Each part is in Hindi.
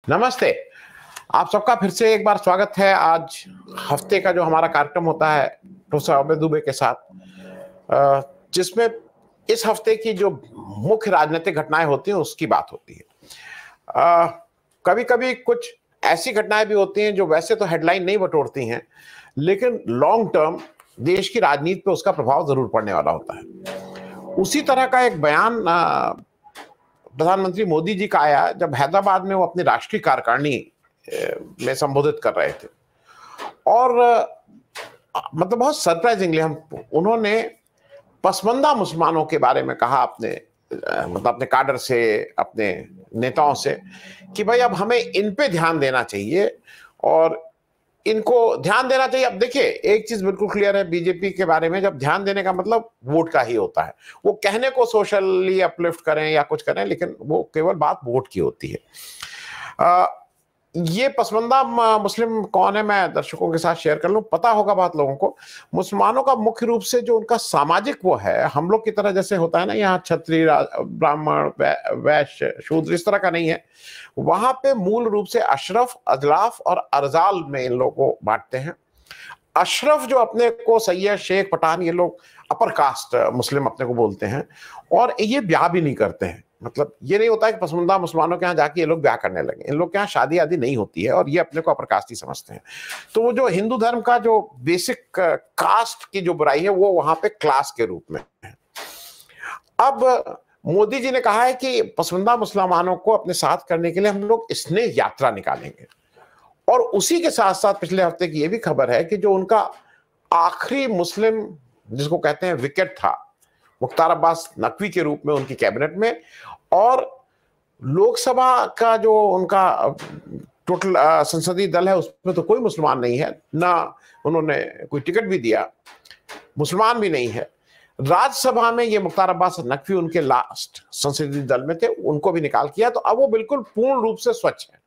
नमस्ते। आप सबका फिर से एक बार स्वागत है। आज हफ्ते का जो हमारा कार्यक्रम होता है प्रोफेसर अभय दुबे के साथ, जिसमें इस हफ्ते की जो मुख्य राजनीतिक घटनाएं होती हैं उसकी बात होती है। कभी कभी कुछ ऐसी घटनाएं भी होती हैं जो वैसे तो हेडलाइन नहीं बटोरती हैं, लेकिन लॉन्ग टर्म देश की राजनीति पे उसका प्रभाव जरूर पड़ने वाला होता है। उसी तरह का एक बयान प्रधानमंत्री मोदी जी का आया जब हैदराबाद में वो अपनी राष्ट्रीय कार्यकारिणी में संबोधित कर रहे थे। और मतलब बहुत सरप्राइजिंगली उन्होंने पसमानदा मुसलमानों के बारे में कहा, अपने मतलब अपने काडर से, अपने नेताओं से, कि भाई अब हमें इन पे ध्यान देना चाहिए और इनको ध्यान देना चाहिए। अब देखिए, एक चीज बिल्कुल क्लियर है बीजेपी के बारे में, जब ध्यान देने का मतलब वोट का ही होता है। वो कहने को सोशली अपलिफ्ट करें या कुछ करें, लेकिन वो केवल बात वोट की होती है। ये पसमानदा मुस्लिम कौन है, मैं दर्शकों के साथ शेयर कर लूं, पता होगा बहुत लोगों को। मुसलमानों का मुख्य रूप से जो उनका सामाजिक वो है, हम लोग की तरह जैसे होता है ना यहाँ क्षत्रिय, ब्राह्मण, वैश्य, शूद्र, इस तरह का नहीं है। वहां पे मूल रूप से अशरफ, अजलाफ और अरजाल में इन लोगों को बांटते हैं। अशरफ जो अपने को सैयद, शेख, पठान, ये लोग अपर कास्ट मुस्लिम अपने को बोलते हैं, और ये ब्याह भी नहीं करते हैं। मतलब ये नहीं होता है कि पसमानदा मुसलमानों के यहाँ जाके ये लोग ब्याह करने लगे। इन लोग के यहाँ शादी आदि नहीं होती है और ये अपने को अपर कास्ट ही समझते हैं। तो वो जो हिंदू धर्म का जो बेसिक कास्ट की जो बुराई है वो वहां पे क्लास के रूप में है। अब मोदी जी ने कहा है कि पसमानदा मुसलमानों को अपने साथ करने के लिए हम लोग स्नेह यात्रा निकालेंगे। और उसी के साथ साथ पिछले हफ्ते की ये भी खबर है कि जो उनका आखिरी मुस्लिम, जिसको कहते हैं विकेट था, मुख्तार अब्बास नकवी के रूप में उनकी कैबिनेट में, और लोकसभा का जो उनका टोटल संसदीय दल है उसमें तो कोई मुसलमान नहीं है, ना उन्होंने कोई टिकट भी दिया, मुसलमान भी नहीं है। राज्यसभा में ये मुख्तार अब्बास नकवी उनके लास्ट संसदीय दल में थे, उनको भी निकाल किया। तो अब वो बिल्कुल पूर्ण रूप से स्वच्छ है।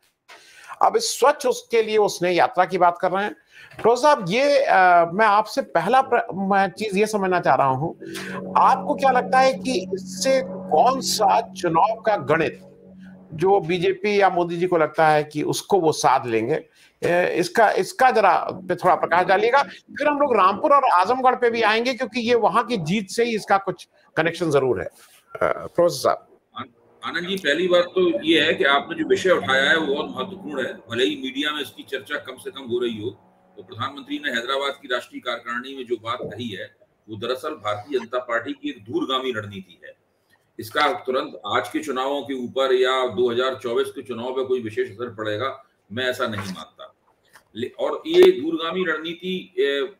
अब इस स्वच्छ उसके लिए उसने यात्रा की बात कर रहे हैं। प्रोफेसर साहब, ये मैं आपसे पहला मैं चीज ये समझना चाह रहा हूं, आपको क्या लगता है कि इससे कौन सा चुनाव का गणित जो बीजेपी या मोदी जी को लगता है कि उसको वो साध लेंगे, इसका इसका जरा पे थोड़ा प्रकाश डालिएगा। फिर हम लोग रामपुर और आजमगढ़ पे भी आएंगे, क्योंकि ये वहां की जीत से ही इसका कुछ कनेक्शन जरूर है। प्रोफेसर साहब। आनंद जी, पहली बात तो ये है कि आपने जो विषय उठाया है वो बहुत महत्वपूर्ण है। भले ही मीडिया में इसकी चर्चा कम से कम हो रही हो, तो प्रधानमंत्री ने हैदराबाद की राष्ट्रीय कार्यकारिणी में जो बात कही है वो दरअसल भारतीय जनता पार्टी की एक दूरगामी रणनीति है। इसका तुरंत आज के चुनावों के ऊपर या 2024 के चुनाव पे कोई विशेष असर पड़ेगा, मैं ऐसा नहीं मानता। और ये दूरगामी रणनीति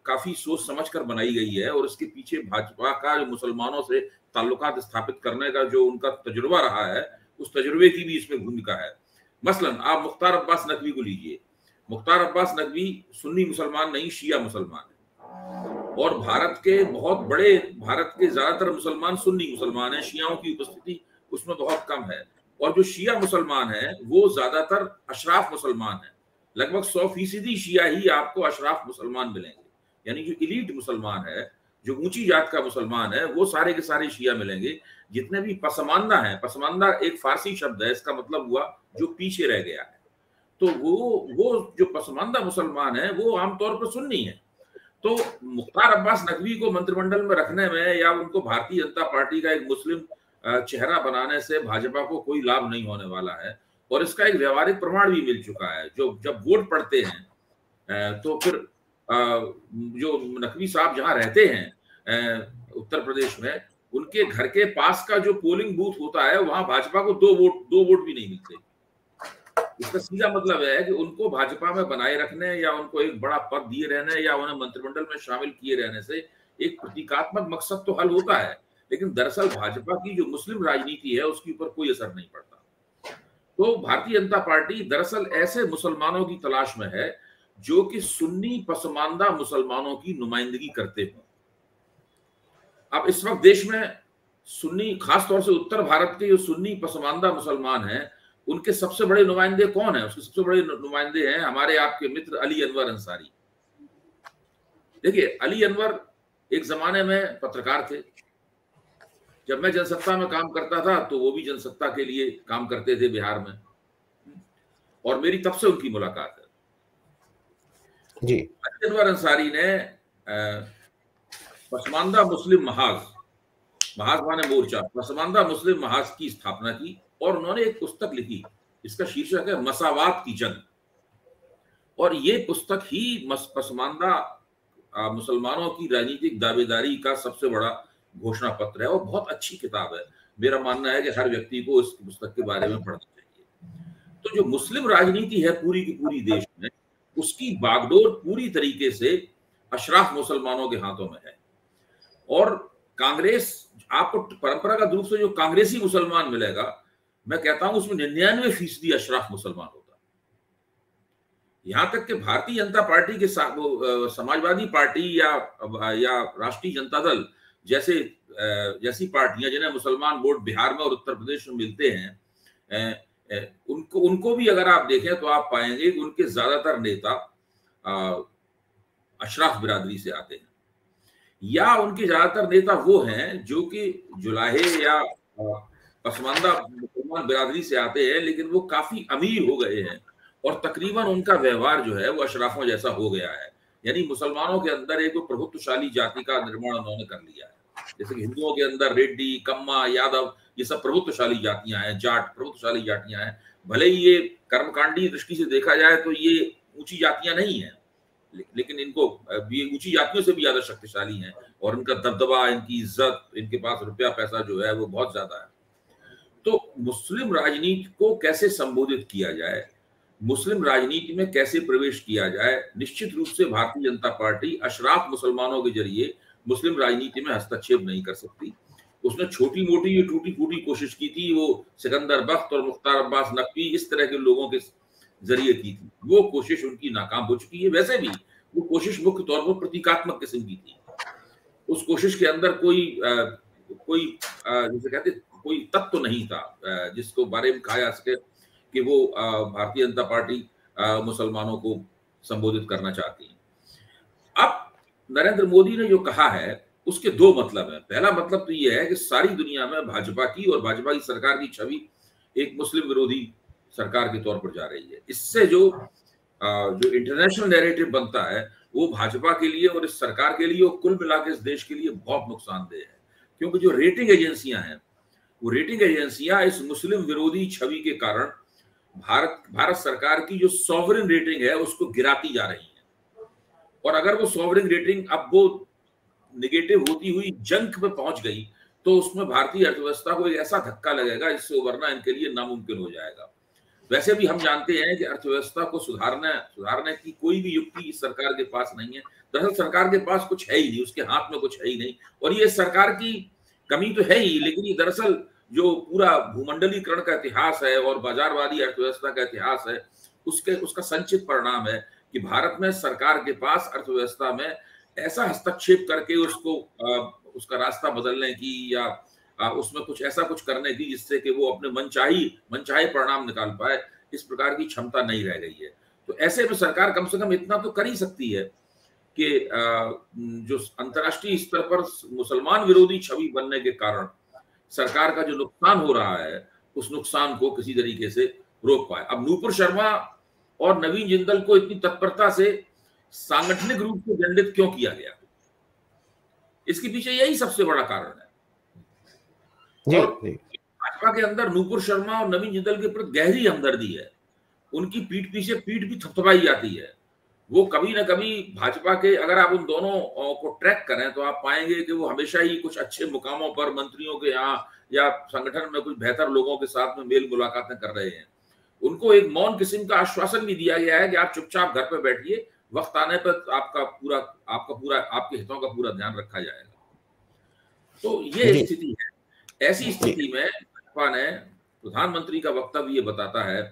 काफी सोच समझ कर बनाई गई है, और इसके पीछे भाजपा का जो मुसलमानों से ताल्लुकात स्थापित करने का जो उनका तजुर्बा रहा है, उस तजुर्बे की भी इसमें भूमिका है। मसलन आप मुख्तार अब्बास नकवी को लीजिए। मुख्तार अब्बास नकवी सुन्नी मुसलमान नहीं, शिया मुसलमान है, और भारत के ज्यादातर मुसलमान सुन्नी मुसलमान हैं। शियाओं की उपस्थिति उसमें बहुत कम है, और जो शिया मुसलमान है वो ज्यादातर अशराफ मुसलमान है। लगभग 100% शिया ही आपको अशराफ मुसलमान मिलेंगे, यानी जो इलीट मुसलमान है, जो ऊंची जात का मुसलमान है, वो सारे के सारे शिया मिलेंगे। जितने भी पसमानदा है, पसमानदा एक फारसी शब्द है, इसका मतलब हुआ जो पीछे रह गया है। तो वो जो पसमानदा मुसलमान है वो आमतौर पर सुन्नी है। तो मुख्तार अब्बास नकवी को मंत्रिमंडल में रखने में या उनको भारतीय जनता पार्टी का एक मुस्लिम चेहरा बनाने से भाजपा को कोई लाभ नहीं होने वाला है, और इसका एक व्यवहारिक प्रमाण भी मिल चुका है। जो जब वोट पड़ते हैं तो फिर जो नकवी साहब जहां रहते हैं उत्तर प्रदेश में, उनके घर के पास का जो पोलिंग बूथ होता है वहां भाजपा को दो वोट भी नहीं मिलते। इसका सीधा मतलब है कि उनको भाजपा में बनाए रखने या उनको एक बड़ा पद दिए रहने या उन्हें मंत्रिमंडल में शामिल किए रहने से एक प्रतीकात्मक मकसद तो हल होता है, लेकिन दरअसल भाजपा की जो मुस्लिम राजनीति है उसके ऊपर कोई असर नहीं पड़ता। तो भारतीय जनता पार्टी दरअसल ऐसे मुसलमानों की तलाश में है जो कि सुन्नी पसमानदा मुसलमानों की नुमाइंदगी करते हो। अब इस वक्त देश में सुन्नी, खासतौर से उत्तर भारत के जो सुन्नी पसमानदा मुसलमान हैं, उनके सबसे बड़े नुमाइंदे कौन है? उसके सबसे बड़े नुमाइंदे हैं हमारे आपके मित्र अली अनवर अंसारी। देखिए, अली अनवर एक जमाने में पत्रकार थे। जब मैं जनसत्ता में काम करता था तो वो भी जनसत्ता के लिए काम करते थे बिहार में। और मेरी तब से उनकी मुलाकात है जी। अनवर अंसारी ने पसमानदा मुस्लिम महाज माने मोर्चा, पसमानदा मुस्लिम महाज की स्थापना की और उन्होंने एक पुस्तक लिखी, इसका शीर्षक है मसावात की जंग। और ये पुस्तक ही पसमानदा मुसलमानों की राजनीतिक दावेदारी का सबसे बड़ा घोषणा पत्र है और बहुत अच्छी किताब है। मेरा मानना है कि हर व्यक्ति को इस पुस्तक के बारे में पढ़ना चाहिए। तो जो मुस्लिम राजनीति है पूरी की पूरी देश में, उसकी बागडोर पूरी तरीके से अशराफ मुसलमानों के हाथों में है। और कांग्रेस, आपको परंपरागत रूप से जो कांग्रेसी मुसलमान मिलेगा, मैं कहता हूं उसमें 99% अशराफ मुसलमान होता है। यहां तक कि भारतीय जनता पार्टी के समाजवादी पार्टी या राष्ट्रीय जनता दल जैसी पार्टियां जिन्हें मुसलमान वोट बिहार में और उत्तर प्रदेश में मिलते हैं, उनको भी अगर आप देखें तो आप पाएंगे कि उनके ज्यादातर नेता अशराफ बिरादरी से आते हैं, या उनके ज्यादातर नेता वो हैं जो कि जुलाहे या पसमानदा मुसलमान बिरादरी से आते हैं, लेकिन वो काफी अमीर हो गए हैं और तकरीबन उनका व्यवहार जो है वो अशराफों जैसा हो गया है। यानी मुसलमानों के अंदर एक प्रभुत्वशाली जाति का निर्माण उन्होंने कर लिया है। जैसे कि हिंदुओं के अंदर रेड्डी, कम्मा, यादव, ये सब प्रभुत्वशाली जातियां हैं, जाट प्रभुत्वशाली जातियां हैं। भले ही ये कर्मकांडी दृष्टि से देखा जाए तो ये ऊंची जातियां नहीं है, लेकिन इनको ये ऊंची जातियों से भी ज्यादा शक्तिशाली हैं और उनका दबदबा, इनकी इज्जत, इनके पास रुपया पैसा जो है वो बहुत ज्यादा है। तो मुस्लिम राजनीति को कैसे संबोधित किया जाए, मुस्लिम राजनीति में कैसे प्रवेश किया जाए, निश्चित रूप से भारतीय जनता पार्टी अशराफ मुसलमानों के जरिए मुस्लिम राजनीति में हस्तक्षेप नहीं कर सकती। उसने छोटी मोटी ये टूटी फूटी कोशिश की थी, वो सिकंदर बख्त और मुख्तार अब्बास नकवी इस तरह के लोगों के जरिए की थी। वो कोशिश उनकी नाकाम हो चुकी है। वैसे भी वो कोशिश मुख्य तौर पर प्रतीकात्मक किस्म की थी। उस कोशिश के अंदर कोई जैसे कहते कोई तत्व नहीं था जिसको बारे में कहा जा सके कि वो भारतीय जनता पार्टी मुसलमानों को संबोधित करना चाहती है। अब नरेंद्र मोदी ने जो कहा है उसके दो मतलब है। पहला मतलब तो ये है कि सारी दुनिया में भाजपा की और भाजपा की सरकार की छवि एक मुस्लिम विरोधी सरकार के तौर पर जा रही है। इससे जो इंटरनेशनल नैरेटिव बनता है वो भाजपा के लिए और इस सरकार के लिए और कुल मिलाकर इस देश के लिए बहुत नुकसानदेह है, क्योंकि जो रेटिंग एजेंसियां हैं वो रेटिंग एजेंसियां इस मुस्लिम विरोधी छवि के कारण भारत सरकार की जो सॉवरेन रेटिंग है उसको गिराती जा रही है। और अगर वो सॉवरेन रेटिंग अब वो नेगेटिव होती हुई जंक में पहुंच गई तो उसमें भारतीय अर्थव्यवस्था को एक ऐसा धक्का लगेगा जिससे उबरना इनके लिए नामुमकिन हो जाएगा। वैसे भी हम जानते हैं कि अर्थव्यवस्था को सुधारने की कोई भी युक्ति इस सरकार के पास नहीं है। दरअसल सरकार के पास कुछ है ही नहीं, उसके हाथ में कुछ है ही नहीं, और ये सरकार की कमी तो है ही, लेकिन ये दरअसल जो पूरा भूमंडलीकरण का इतिहास है और बाजारवादी अर्थव्यवस्था का इतिहास है उसका संचित परिणाम है कि भारत में सरकार के पास अर्थव्यवस्था में ऐसा हस्तक्षेप करके उसका रास्ता बदलने की या उसमें कुछ ऐसा कुछ करने की जिससे कि वो अपने मनचाही परिणाम निकाल पाए, इस प्रकार की क्षमता नहीं रह गई है। तो ऐसे में सरकार कम से कम इतना तो कर ही सकती है कि जो अंतर्राष्ट्रीय स्तर पर मुसलमान विरोधी छवि बनने के कारण सरकार का जो नुकसान हो रहा है उस नुकसान को किसी तरीके से रोक पाए। अब नूपुर शर्मा और नवीन जिंदल को इतनी तत्परता से सांगठनिक रूप से दंडित क्यों किया गया, इसके पीछे यही सबसे बड़ा कारण है। और भाजपा के अंदर नूपुर शर्मा और नवीन जिंदल के प्रति गहरी हमदर्दी है। उनकी पीठ पीछे पीठ भी थपथपाई जाती है। वो कभी ना कभी भाजपा के, अगर आप उन दोनों को ट्रैक करें तो आप पाएंगे कि वो हमेशा ही कुछ अच्छे मुकामों पर मंत्रियों के यहाँ या संगठन में कुछ बेहतर लोगों के साथ में मेल मुलाकातें कर रहे हैं। उनको एक मौन किस्म का आश्वासन भी दिया गया है कि आप चुपचाप घर पर बैठिए, वक्त आने पर आपके हितों का पूरा ध्यान रखा जाएगा। तो ये स्थिति है। ऐसी स्थिति में भाजपा ने, प्रधानमंत्री का वक्तव्य ये बताता है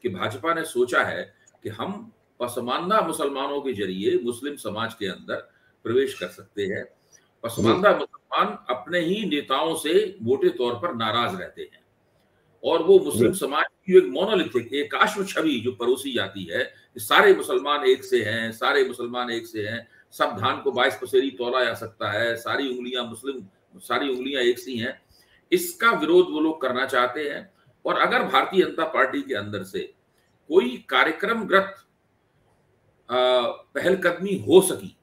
कि भाजपा ने सोचा है कि हम पसमानदा मुसलमानों के जरिए मुस्लिम समाज के अंदर प्रवेश कर सकते हैं। पसमानदा मुसलमान अपने ही नेताओं से मोटे तौर पर नाराज रहते हैं और वो मुस्लिम समाज की एक मोनोलिथिक, एकाश्म छवि जो परोसी जाती है, सारे मुसलमान एक से हैं, सारे मुसलमान एक से हैं, सब धान को 22 पसेरी तोला जा सकता है, सारी उंगलियां एक सी हैं, इसका विरोध वो लोग करना चाहते हैं। और अगर भारतीय जनता पार्टी के अंदर से कोई कार्यक्रमगत पहलकदमी हो सकी।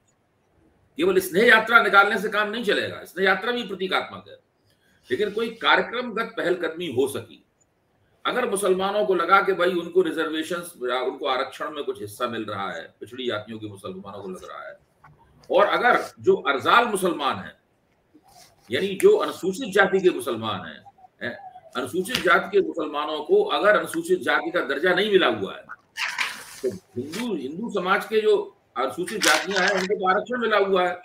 केवल स्नेह यात्रा निकालने से काम नहीं चलेगा, स्नेह यात्रा भी प्रतीकात्मक है, लेकिन कोई कार्यक्रमगत पहलकदमी हो सकी। अगर मुसलमानों को लगा कि भाई उनको रिजर्वेशंस, उनको आरक्षण में कुछ हिस्सा मिल रहा है, पिछड़ी जातियों के मुसलमानों को लग रहा है, और अगर जो अर्जाल मुसलमान हैं, यानी जो अनुसूचित जाति के मुसलमान हैं, अनुसूचित जाति के मुसलमानों को अगर अनुसूचित जाति का दर्जा नहीं मिला हुआ है, तो हिंदू समाज के जो अनुसूचित जातियां हैं उनको तो आरक्षण मिला हुआ है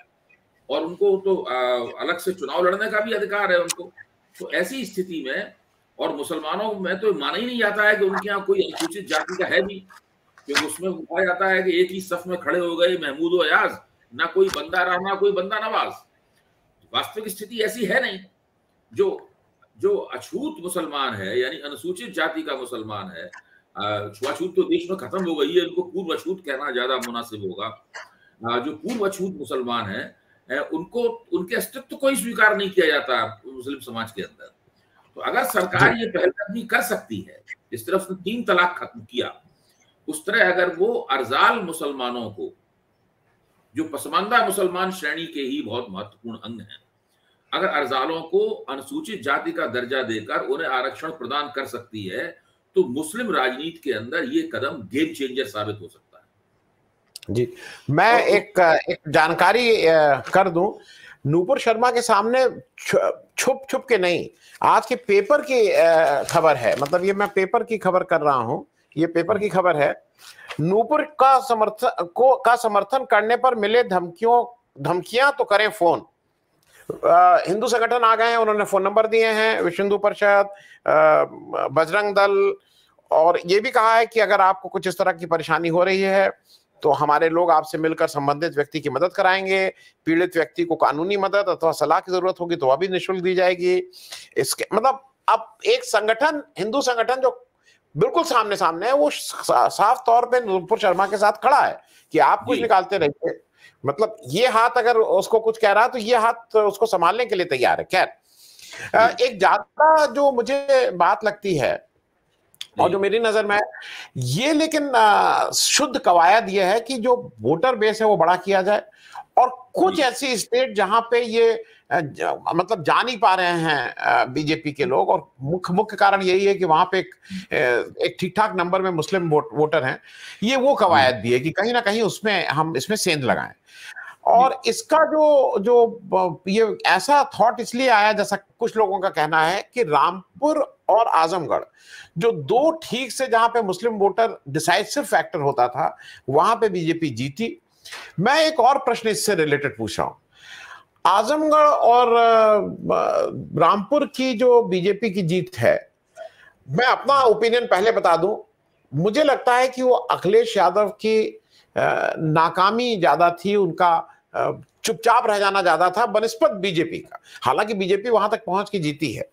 और उनको तो अलग से चुनाव लड़ने का भी अधिकार है उनको। तो ऐसी स्थिति में, और मुसलमानों में तो माना ही नहीं जाता है कि उनके यहाँ कोई अनुसूचित जाति का है भी, क्योंकि उसमें कहा जाता है कि एक ही सफ में खड़े हो गए महमूद अयाज, ना कोई बंदा रहा ना कोई बंदा नवाज। वास्तविक स्थिति ऐसी है नहीं। जो अछूत मुसलमान है, यानी अनुसूचित जाति का मुसलमान है, छुआछूत तो देश में खत्म हो गई है, इनको पूर्व अछूत कहना ज्यादा मुनासिब होगा। जो पूर्व अछूत मुसलमान है उनको, उनके अस्तित्व को ही स्वीकार नहीं किया जाता मुस्लिम समाज के अंदर। तो अगर सरकार ये पहलकदमी कर सकती है, जिस तरह उसने 3 तलाक खत्म किया, उस तरह अगर वो अर्जाल मुसलमानों को, जो पसमानदा मुसलमान श्रेणी के ही बहुत महत्वपूर्ण अंग हैं, अगर अर्जालों को अनुसूचित जाति का दर्जा देकर उन्हें आरक्षण प्रदान कर सकती है, तो मुस्लिम राजनीति के अंदर ये कदम गेम चेंजर साबित हो सकता है। जी, मैं एक जानकारी कर दूं, नूपुर शर्मा के सामने छुप के नहीं, आज के पेपर की खबर है, मतलब ये मैं पेपर की खबर कर रहा हूं, ये पेपर की खबर है। नूपुर का समर्थन करने पर मिले धमकियां तो करें फोन। हिंदू संगठन आ गए हैं, उन्होंने फोन नंबर दिए हैं, विश्व हिंदू परिषद, बजरंग दल, और ये भी कहा है कि अगर आपको कुछ इस तरह की परेशानी हो रही है तो हमारे लोग आपसे मिलकर संबंधित व्यक्ति की मदद कराएंगे। पीड़ित व्यक्ति को कानूनी मदद अथवा सलाह की जरूरत होगी तो वह भी निःशुल्क दी जाएगी। इसके मतलब अब एक संगठन, हिंदू संगठन जो बिल्कुल सामने सामने है, वो साफ तौर पे नूपुर शर्मा के साथ खड़ा है कि आप कुछ निकालते रहिए। मतलब ये हाथ अगर उसको कुछ कह रहा है तो ये हाथ उसको संभालने के लिए तैयार है। खैर, एक ज्यादा जो मुझे बात लगती है और जो मेरी नजर में ये, लेकिन शुद्ध कवायद ये है कि जो वोटर बेस है वो बड़ा किया जाए, और कुछ ऐसी स्टेट जहां पे ये मतलब जा नहीं पा रहे हैं बीजेपी के लोग, और मुख्य कारण यही है कि वहां पे एक ठीक ठाक नंबर में मुस्लिम वोटर हैं, ये वो कवायद भी है कि कहीं ना कहीं उसमें हम इसमें सेंध लगाएं। और इसका जो ये ऐसा थॉट इसलिए आया, जैसा कुछ लोगों का कहना है कि रामपुर और आजमगढ़ जो 2 ठीक से जहां पे मुस्लिम वोटर डिसाइसिव फैक्टर होता था, वहां पे बीजेपी जीती। मैं एक और प्रश्न इससे रिलेटेड पूछ रहा हूं, आजमगढ़ और रामपुर की जो बीजेपी की जीत है, मैं अपना ओपिनियन पहले बता दूं, मुझे लगता है कि वो अखिलेश यादव की नाकामी ज्यादा थी, उनका चुपचाप रह जाना ज्यादा था बनिस्बत बीजेपी का। हालांकि बीजेपी वहां तक पहुंच के जीती है,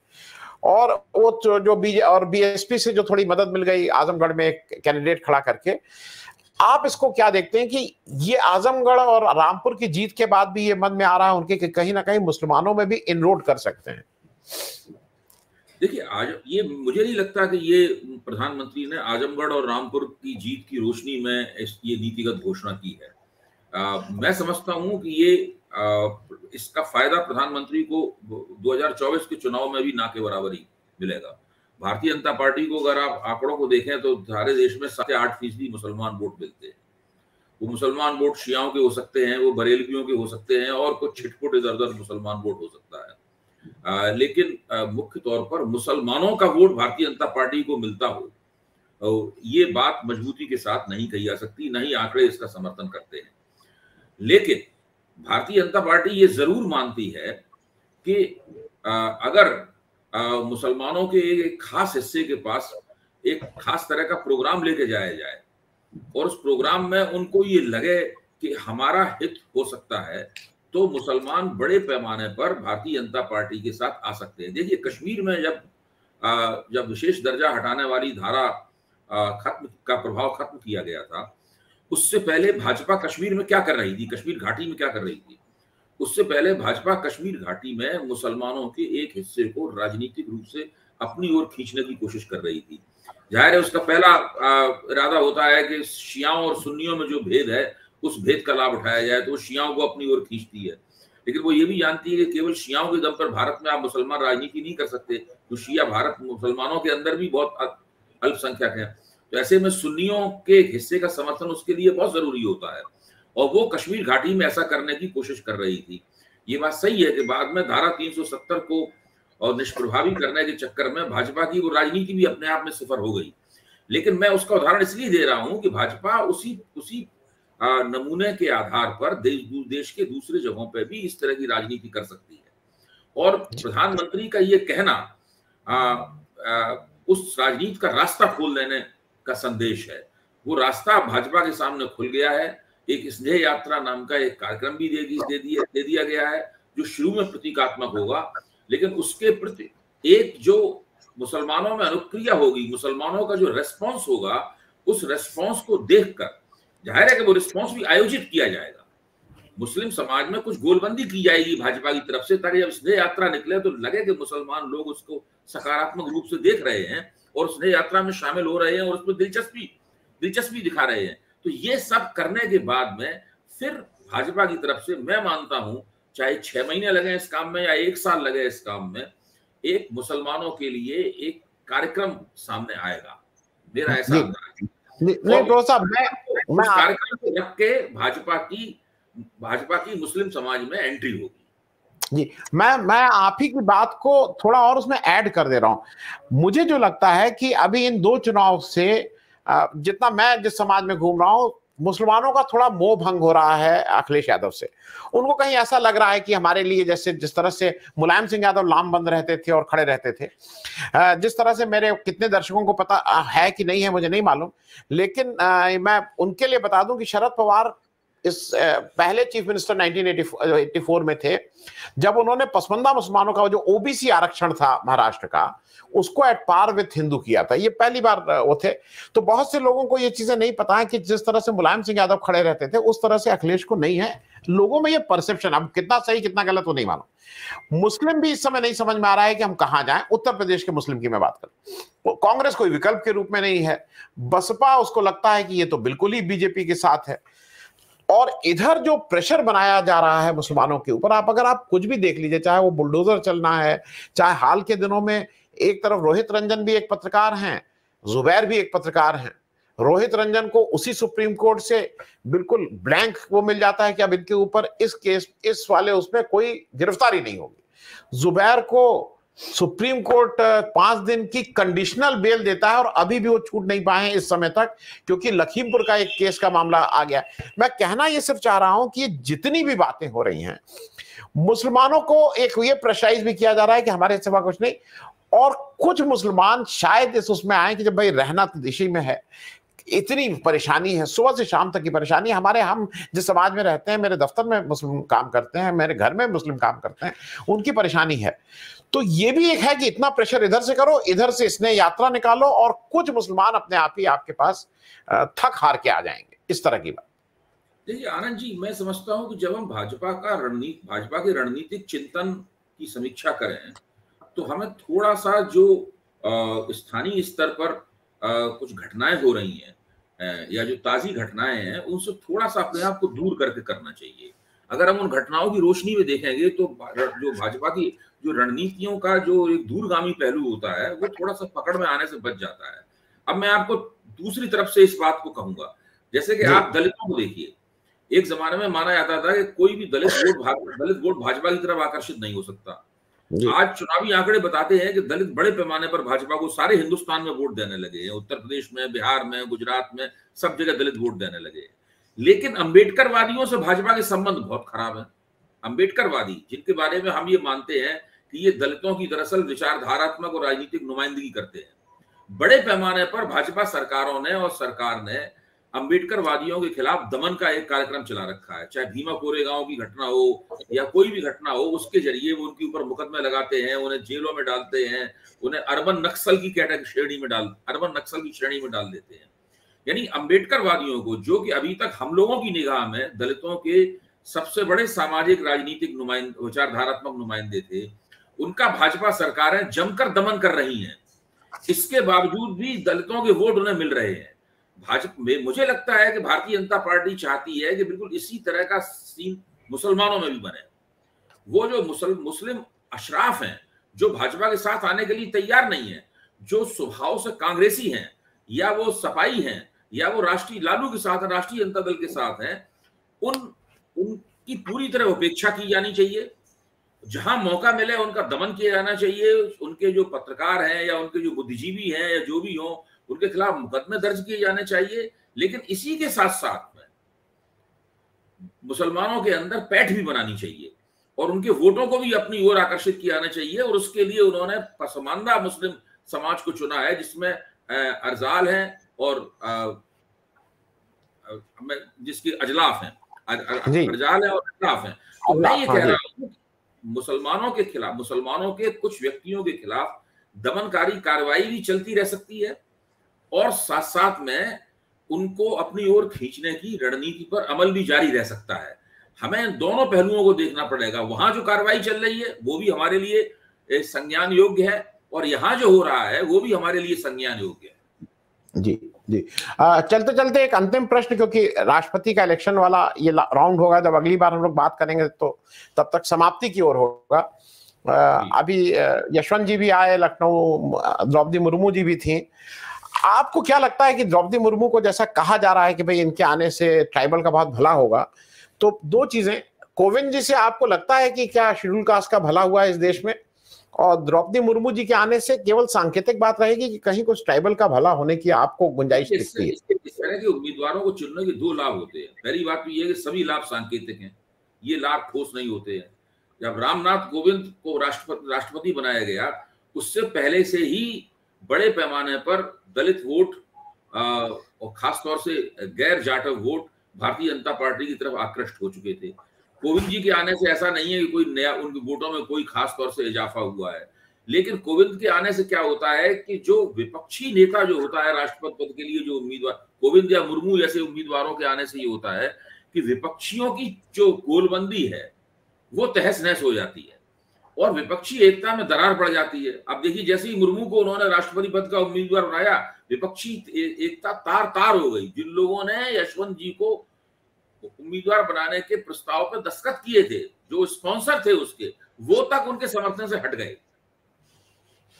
और वो जो बीएसपी से जो थोड़ी मदद मिल गई आजमगढ़ में एक कैंडिडेट खड़ा करके। आप इसको क्या देखते हैं कि ये आजमगढ़ और रामपुर की जीत के बाद भी ये मन में आ रहा है उनके कि कहीं ना कहीं मुसलमानों में भी इनरोड कर सकते हैं? देखिए, आज ये मुझे नहीं लगता कि ये प्रधानमंत्री ने आजमगढ़ और रामपुर की जीत की रोशनी में ये नीतिगत घोषणा की है। मैं समझता हूं कि ये इसका फायदा प्रधानमंत्री को 2024 के चुनाव में भी ना के बराबरी मिलेगा। भारतीय जनता पार्टी को अगर आप आंकड़ों को देखें तो सारे देश में 7 से 8% मुसलमान वोट मिलते हैं। वो मुसलमान वोट शियाओं के हो सकते हैं, वो बरेलवियों के हो सकते हैं, और कुछ छिटपुट इधर उधर मुसलमान वोट हो सकता है। लेकिन मुख्य तौर पर मुसलमानों का वोट भारतीय जनता पार्टी को मिलता हो, ये बात मजबूती के साथ नहीं कही जा सकती, नहीं आंकड़े इसका समर्थन करते हैं। लेकिन भारतीय जनता पार्टी ये जरूर मानती है कि अगर मुसलमानों के एक खास हिस्से के पास एक खास तरह का प्रोग्राम लेके जाया जाए, और उस प्रोग्राम में उनको ये लगे कि हमारा हित हो सकता है, तो मुसलमान बड़े पैमाने पर भारतीय जनता पार्टी के साथ आ सकते हैं। देखिए, कश्मीर में जब विशेष दर्जा हटाने वाली धारा का प्रभाव खत्म किया गया था, उससे पहले भाजपा कश्मीर में क्या कर रही थी, कश्मीर घाटी में क्या कर रही थी? उससे पहले भाजपा कश्मीर घाटी में मुसलमानों के एक हिस्से को राजनीतिक रूप से अपनी ओर खींचने की कोशिश कर रही थी। जाहिर है उसका पहला इरादा होता है कि शियाओं और सुन्नियों में जो भेद है उस भेद का लाभ उठाया जाए, तो वो शियाओं को अपनी ओर खींचती है। लेकिन वो ये भी जानती है कि केवल शियाओं के दम पर भारत में आप मुसलमान राजनीति नहीं कर सकते, तो शिया भारत मुसलमानों के अंदर भी बहुत अल्पसंख्यक है, तो ऐसे में सुन्नियों के एक हिस्से का समर्थन उसके लिए बहुत जरूरी होता है, और वो कश्मीर घाटी में ऐसा करने की कोशिश कर रही थी। ये बात सही है कि बाद में धारा 370 को और निष्प्रभावी करने के चक्कर में भाजपा की वो राजनीति भी अपने आप में सिफर हो गई। लेकिन मैं उसका उदाहरण इसलिए दे रहा हूं कि भाजपा उसी नमूने के आधार पर देश के दूसरे जगहों पर भी इस तरह की राजनीति कर सकती है। और प्रधानमंत्री का ये कहना उस राजनीति का रास्ता खोल देने का संदेश है। वो रास्ता भाजपा के सामने खुल गया है। एक स्नेह यात्रा नाम का एक कार्यक्रम भी दे दिया गया है, जो शुरू में प्रतीकात्मक होगा, लेकिन उसके प्रति एक जो मुसलमानों में अनुक्रिया होगी, मुसलमानों का जो रेस्पॉन्स होगा, उस रेस्पॉन्स को देखकर जाहिर है कि वो रिस्पॉन्स भी आयोजित किया जाएगा। मुस्लिम समाज में कुछ गोलबंदी की जाएगी भाजपा की तरफ से, ताकि जब स्नेह यात्रा निकले तो लगे कि मुसलमान लोग उसको सकारात्मक रूप से देख रहे हैं और स्नेह यात्रा में शामिल हो रहे हैं और उसमें दिलचस्पी दिखा रहे हैं। तो ये सब करने के बाद में फिर भाजपा की तरफ से मैं मानता हूं, चाहे 6 महीने लगे इस काम में या 1 साल लगे इस काम में, एक मुसलमानों के लिए एक कार्यक्रम सामने आएगा, मेरा ऐसा अंदाज है। नहीं तो साहब, मैं कार्यक्रम को रख के भाजपा की मुस्लिम समाज में एंट्री होगी। जी, मैं आप ही की बात को थोड़ा और उसमें ऐड कर दे रहा हूं। मुझे जो लगता है कि अभी इन 2 चुनाव से जितना मैं जिस समाज में घूम रहा हूं, मुसलमानों का थोड़ा मोह भंग हो रहा है अखिलेश यादव से। उनको कहीं ऐसा लग रहा है कि हमारे लिए जैसे जिस तरह से मुलायम सिंह यादव लामबंद रहते थे और खड़े रहते थे, जिस तरह से मेरे कितने दर्शकों को पता है कि नहीं है मुझे नहीं मालूम, लेकिन मैं उनके लिए बता दूं कि शरद पवार इस पहले चीफ मिनिस्टर 1984 में थे, जब उन्होंने पसमानदा मुसलमानों का जो ओबीसी आरक्षण था महाराष्ट्र का, उसको एट पार विथ हिंदू किया था। ये पहली बार वो थे। तो बहुत से लोगों को ये चीजें नहीं पता है कि जिस तरह से मुलायम सिंह यादव खड़े रहते थे, उस तरह से अखिलेश को नहीं है। लोगों में ये परसेप्शन, अब कितना सही कितना गलत वो नहीं मालूम। मुस्लिम भी इस समय नहीं समझ में आ रहा है कि हम कहां जाएं। उत्तर प्रदेश के मुस्लिम की मैं बात करूं, कांग्रेस कोई विकल्प के रूप में नहीं है। बसपा, उसको लगता है कि ये तो बिल्कुल ही बीजेपी के साथ है। और इधर जो प्रेशर बनाया जा रहा है मुसलमानों के ऊपर, अगर आप कुछ भी देख लीजिए, चाहे वो बुलडोजर चलना है, चाहे हाल के दिनों में एक तरफ रोहित रंजन भी एक पत्रकार हैं, जुबैर भी एक पत्रकार हैं। रोहित रंजन को उसी सुप्रीम कोर्ट से बिल्कुल ब्लैंक वो मिल जाता है कि अब इनके ऊपर इस केस इस वाले उसमें कोई गिरफ्तारी नहीं होगी। जुबैर को सुप्रीम कोर्ट 5 दिन की कंडीशनल बेल देता है और अभी भी वो छूट नहीं पाए हैं इस समय तक, क्योंकि लखीमपुर का एक केस का मामला आ गया। मैं कहना ये सिर्फ चाह रहा हूं कि जितनी भी बातें हो रही हैं, मुसलमानों को एक ये प्रेशराइज भी किया जा रहा है कि हमारे सिवा कुछ नहीं। और कुछ मुसलमान शायद इस उसमें आए कि जब भाई रहना तो देशी में है, इतनी परेशानी है, सुबह से शाम तक की परेशानी हमारे, हम जिस समाज में रहते हैं, मेरे दफ्तर में मुस्लिम काम करते हैं, मेरे घर में मुस्लिम काम करते हैं, उनकी परेशानी है। तो ये भी एक है कि इतना प्रेशर इधर से करो, इधर से स्नेह यात्रा निकालो, और कुछ मुसलमान अपने आप ही आपके पास थक हार के आ जाएंगे, इस तरह की बात। देखिए आनंद जी, मैं समझता हूं कि जब हम भाजपा के रणनीतिक चिंतन की समीक्षा करें, तो हमें थोड़ा सा जो स्थानीय स्तर पर कुछ घटनाएं हो रही हैं या जो ताजी घटनाएं हैं, उनसे थोड़ा सा अपने आप को दूर करके करना चाहिए। अगर हम उन घटनाओं की रोशनी में देखेंगे तो जो भाजपा की जो रणनीतियों का जो एक दूरगामी पहलू होता है, वो थोड़ा सा पकड़ में आने से बच जाता है। अब मैं आपको दूसरी तरफ से इस बात को कहूंगा, जैसे कि आप दलितों को देखिए। एक जमाने में माना जाता था कि कोई भी दलित वोट भाजपा की तरफ आकर्षित नहीं हो सकता। आज चुनावी आंकड़े बताते हैं कि दलित बड़े पैमाने पर भाजपा को सारे हिंदुस्तान में वोट देने लगे हैं। उत्तर प्रदेश में, बिहार में, गुजरात में, सब जगह दलित वोट देने लगे हैं। लेकिन अंबेडकरवादियों से भाजपा के संबंध बहुत खराब है। अंबेडकरवादी, जिनके बारे में हम ये मानते हैं कि ये दलितों की दरअसल विचारधारात्मक और राजनीतिक नुमाइंदगी करते हैं, बड़े पैमाने पर भाजपा सरकारों ने और सरकार ने अंबेडकरवादियों के खिलाफ दमन का एक कार्यक्रम चला रखा है। चाहे भीमा कोरेगांव की घटना हो या कोई भी घटना हो, उसके जरिए वो उनके ऊपर मुकदमे लगाते हैं, उन्हें जेलों में डालते हैं, उन्हें अर्बन नक्सल की श्रेणी में डाल देते हैं। यानी अंबेडकरवादियों को, जो कि अभी तक हम लोगों की निगाह में दलितों के सबसे बड़े सामाजिक राजनीतिक विचारधारात्मक नुमाइंदे थे, उनका भाजपा सरकारें जमकर दमन कर रही हैं। इसके बावजूद भी दलितों के वोट उन्हें मिल रहे हैं। भाजपा में मुझे लगता है कि भारतीय जनता पार्टी चाहती है कि बिल्कुल इसी तरह का सीन मुसलमानों में भी बने। वो जो मुस्लिम अशराफ हैं, जो भाजपा के साथ आने के लिए तैयार नहीं है, जो स्वभाव से कांग्रेसी हैं, या वो सपाई हैं, या वो राष्ट्रीय लालू के साथ, राष्ट्रीय जनता दल के साथ हैं, उनकी पूरी तरह उपेक्षा की जानी चाहिए। जहां मौका मिले उनका दमन किया जाना चाहिए। उनके जो पत्रकार हैं या उनके जो बुद्धिजीवी हैं या जो भी हो, उनके खिलाफ मुकदमे दर्ज किए जाने चाहिए। लेकिन इसी के साथ साथ में मुसलमानों के अंदर पैठ भी बनानी चाहिए और उनके वोटों को भी अपनी ओर आकर्षित किया जाना चाहिए। और उसके लिए उन्होंने पसमानदा मुस्लिम समाज को चुना है, जिसमें अरजाल हैं और जिसकी अजलाफ हैं, अरजाल है और अजलाफ हैं। तो मैं ये कह रहा हूं मुसलमानों के खिलाफ, मुसलमानों के कुछ व्यक्तियों के खिलाफ दमनकारी कार्रवाई भी चलती रह सकती है और साथ साथ में उनको अपनी ओर खींचने की रणनीति पर अमल भी जारी रह सकता है। हमें दोनों पहलुओं को देखना पड़ेगा। वहां जो कार्रवाई चल रही है वो भी हमारे लिए संज्ञान योग्य है और यहाँ जो हो रहा है वो भी हमारे लिए संज्ञान योग्य है। जी जी। चलते चलते एक अंतिम प्रश्न, क्योंकि राष्ट्रपति का इलेक्शन वाला ये राउंड होगा, जब अगली बार हम लोग बात करेंगे तो तब तक समाप्ति की ओर होगा। अभी यशवंत जी भी आए लखनऊ, द्रौपदी मुर्मू जी भी थी। आपको क्या लगता है कि द्रौपदी मुर्मू को जैसा कहा जा रहा है कि भाई इनके आने से ट्राइबल का बहुत भला होगा, तो दो चीजें, कोविंद जी से आपको लगता है कि क्या शेड्यूल कास्ट का भला हुआ है इस देश में, और द्रौपदी मुर्मू जी के आने से केवल सांकेतिक बात रहेगी कि कहीं कुछ ट्राइबल का भला होने की आपको गुंजाइश दिखती है? इस तरह के उम्मीदवारों को चुनने के दो लाभ होते हैं। पहली बात तो ये कि सभी लाभ सांकेतिक हैं, ये लाभ ठोस नहीं होते हैं। जब रामनाथ कोविंद को राष्ट्रपति बनाया गया, उससे पहले से ही बड़े पैमाने पर दलित वोट और खासतौर से गैर जाटव वोट भारतीय जनता पार्टी की तरफ आकृष्ट हो चुके थे। कोविंद जी के आने से ऐसा नहीं है कि कोई नया उनके वोटों में कोई खास तौर से इजाफा हुआ है, लेकिन कोविंद के आने से क्या होता है कि जो विपक्षी नेता जो होता है राष्ट्रपति पद के लिए, जो उम्मीदवार कोविंद या मुर्मू जैसे उम्मीदवारों के आने से ये होता है कि विपक्षियों की जो गोलबंदी है वो तहस नहस हो जाती है और विपक्षी एकता में दरार पड़ जाती है। अब देखिए, जैसे ही मुर्मू को उन्होंने राष्ट्रपति पद का उम्मीदवार बनाया, विपक्षी एकता तार तार हो गई। जिन लोगों ने यशवंत जी को उम्मीदवार बनाने के प्रस्ताव पर दस्तखत किए थे, जो स्पॉन्सर थे उसके, वो तक उनके समर्थन से हट गए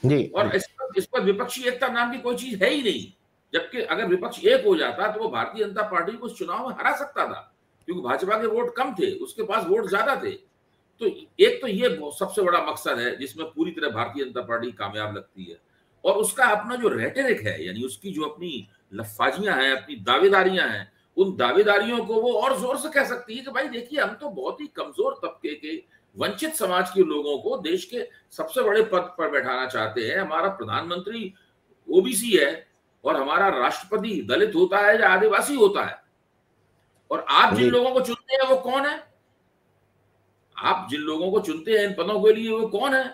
जी। और इस पर विपक्षी एकता नाम की कोई चीज है ही नहीं। जबकि अगर विपक्ष एक हो जाता तो वो भारतीय जनता पार्टी को चुनाव में हरा सकता था, क्योंकि भाजपा के वोट कम थे, उसके पास वोट ज्यादा थे। तो एक तो ये सबसे बड़ा मकसद है जिसमें पूरी तरह भारतीय जनता पार्टी कामयाब लगती है। और उसका अपना जो रेटरिक है, यानी उसकी जो अपनी लफ्फाजियां हैं, अपनी दावेदारियां हैं, उन दावेदारियों को वो और जोर से कह सकती है कि भाई देखिए, हम तो बहुत ही कमजोर तबके के, वंचित समाज के लोगों को देश के सबसे बड़े पद पर बैठाना चाहते हैं। हमारा प्रधानमंत्री ओबीसी है और हमारा राष्ट्रपति दलित होता है या आदिवासी होता है। और आप जिन लोगों को चुनते हैं वो कौन है? आप जिन लोगों को चुनते हैं इन पदों के लिए वो कौन है?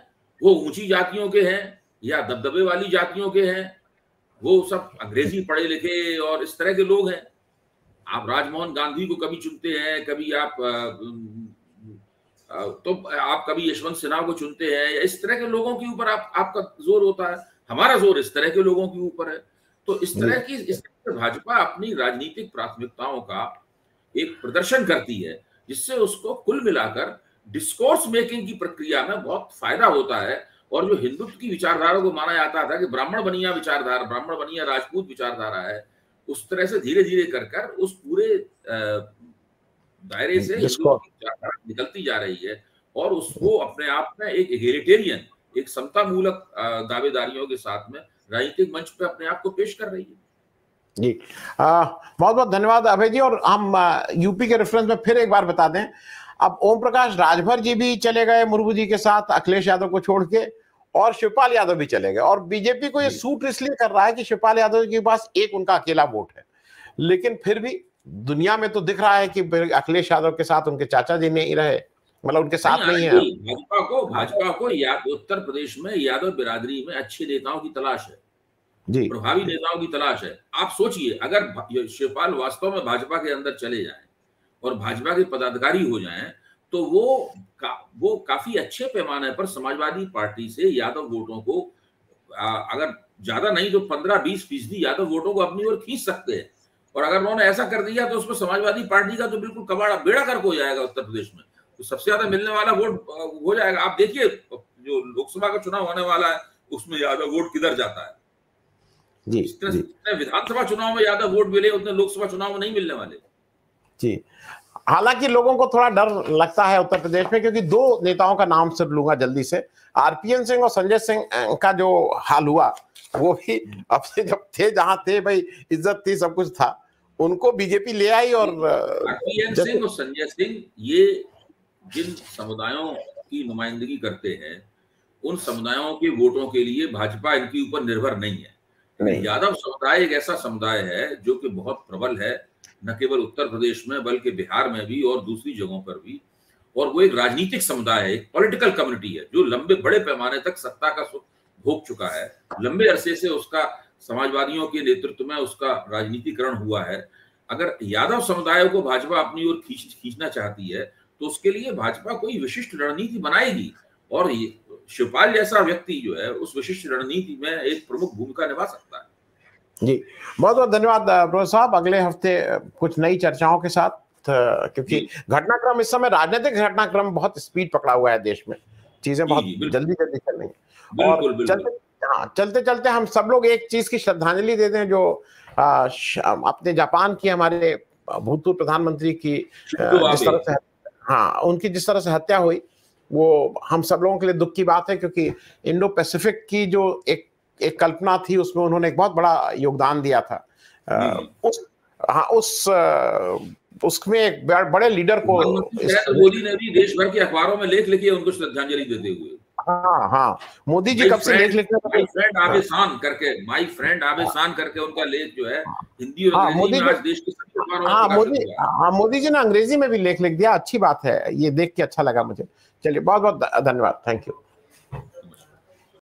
वो ऊंची जातियों के हैं या दबदबे वाली जातियों के हैं? वो सब अंग्रेजी पढ़े लिखे और इस तरह के लोग हैं। आप राजमोहन गांधी को कभी चुनते हैं, कभी आप कभी यशवंत सिन्हा को चुनते हैं। इस तरह के लोगों के ऊपर आपका जोर होता है। हमारा जोर इस तरह के लोगों के ऊपर है। तो इस तरह भाजपा अपनी राजनीतिक प्राथमिकताओं का एक प्रदर्शन करती है, जिससे उसको कुल मिलाकर डिस्कोर्स मेकिंग की प्रक्रिया में बहुत फायदा होता है। और जो हिंदुत्व की विचारधारा को माना जाता था कि ब्राह्मण बनिया विचारधारा, ब्राह्मण बनिया राजपूत विचारधारा है, उस तरह से धीरे धीरे कर उस पूरे दायरे से निकलती जा रही है और उसको अपने आप में एक एग्लिटेरियन, एक समता मूलक दावेदारियों के साथ में राजनीतिक मंच पे अपने आप को पेश कर रही है। जी, बहुत बहुत धन्यवाद अभय जी। और हम यूपी के रेफरेंस में फिर एक बार बता दें, अब ओम प्रकाश राजभर जी भी चले गए मुर्मू जी के साथ, अखिलेश यादव को छोड़ के, और शिवपाल यादव भी चले गए। और बीजेपी को ये सूट इसलिए कर रहा है कि शिवपाल यादव के पास एक उनका अकेला वोट है, लेकिन फिर भी दुनिया में तो दिख रहा है कि अखिलेश यादव के साथ उनके चाचा जी नहीं रहे, मतलब उनके साथ नहीं है। भाजपा को उत्तर प्रदेश में यादव बिरादरी में अच्छे नेताओं की तलाश है जी, प्रभावी नेताओं की तलाश है। आप सोचिए, अगर शिवपाल वास्तव में भाजपा के अंदर चले जाएं और भाजपा के पदाधिकारी हो जाएं, तो वो काफी अच्छे पैमाने पर समाजवादी पार्टी से यादव वोटों को अगर ज्यादा नहीं तो 15-20% यादव वोटों को अपनी ओर खींच सकते हैं। और अगर उन्होंने ऐसा कर दिया तो उसमें समाजवादी पार्टी का तो बिल्कुल कबाड़ा बेड़ा गर्क हो जाएगा उत्तर प्रदेश में। तो सबसे ज्यादा मिलने वाला वोट हो जाएगा। आप देखिए जो लोकसभा का चुनाव होने वाला है उसमें यादव वोट किधर जाता है। जितने विधानसभा चुनाव में यादव वोट मिले उतने लोकसभा चुनाव में नहीं मिलने वाले। जी, हालांकि लोगों को थोड़ा डर लगता है उत्तर प्रदेश में, क्योंकि दो नेताओं का नाम सिर्फ लूंगा जल्दी से। आरपीएन सिंह और संजय सिंह का जो हाल हुआ वो भी अब से जब थे जहां थे भाई इज्जत थी सब कुछ था, उनको बीजेपी ले आई। और आरपीएन सिंह और संजय सिंह ये जिन समुदायों की नुमाइंदगी करते हैं उन समुदायों के वोटों के लिए भाजपा इनके ऊपर निर्भर नहीं है। यादव समुदाय एक ऐसा समुदाय है जो कि बहुत प्रबल है, न केवल उत्तर प्रदेश में बल्कि बिहार में भी और दूसरी जगहों पर भी। और वो एक राजनीतिक समुदाय है, एक पॉलिटिकल कम्युनिटी है जो लंबे बड़े पैमाने तक सत्ता का सुख भोग चुका है। लंबे अरसे से उसका समाजवादियों के नेतृत्व में उसका राजनीतिकरण हुआ है। अगर यादव समुदाय को भाजपा अपनी ओर खींचना चाहती है तो उसके लिए भाजपा कोई विशिष्ट रणनीति बनाएगी और शिवपाल जैसा व्यक्ति जो है उस विशिष्ट रणनीति में एक प्रमुख भूमिका निभा सकता है। जी, बहुत बहुत धन्यवाद प्रोफेसर साहब। अगले हफ्ते कुछ नई चर्चाओं के साथ, क्योंकि घटनाक्रम इस समय राजनीतिक घटनाक्रम बहुत स्पीड पकड़ा हुआ है देश में, चीजें बहुत जल्दी जल्दी चल रही हैं। और चलते चलते हम सब लोग एक चीज की श्रद्धांजलि देते हैं जो अपने जापान की हमारे भूतपूर्व प्रधानमंत्री की जिस तरह से उनकी जिस तरह से हत्या हुई वो हम सब लोगों के लिए दुख की बात है, क्योंकि इंडो पैसिफिक की जो एक कल्पना थी उसमें उन्होंने एक बहुत बड़ा योगदान दिया था। उसमें एक बड़े लीडर को मोदी ने भी देश भर के अखबारों में लेख लिखे उनको श्रद्धांजलि देते हुए। मोदी जी कब से लेख लिखते हैं, माय फ्रेंड आबे शान करके उनका लेख जो है हिंदी और अंग्रेजी में आज देश के सभी अखबारों में मोदी जी ने अंग्रेजी में भी लेख लिख दिया। अच्छी बात है, ये देख के अच्छा लगा मुझे। चलिए, बहुत बहुत धन्यवाद, थैंक यू।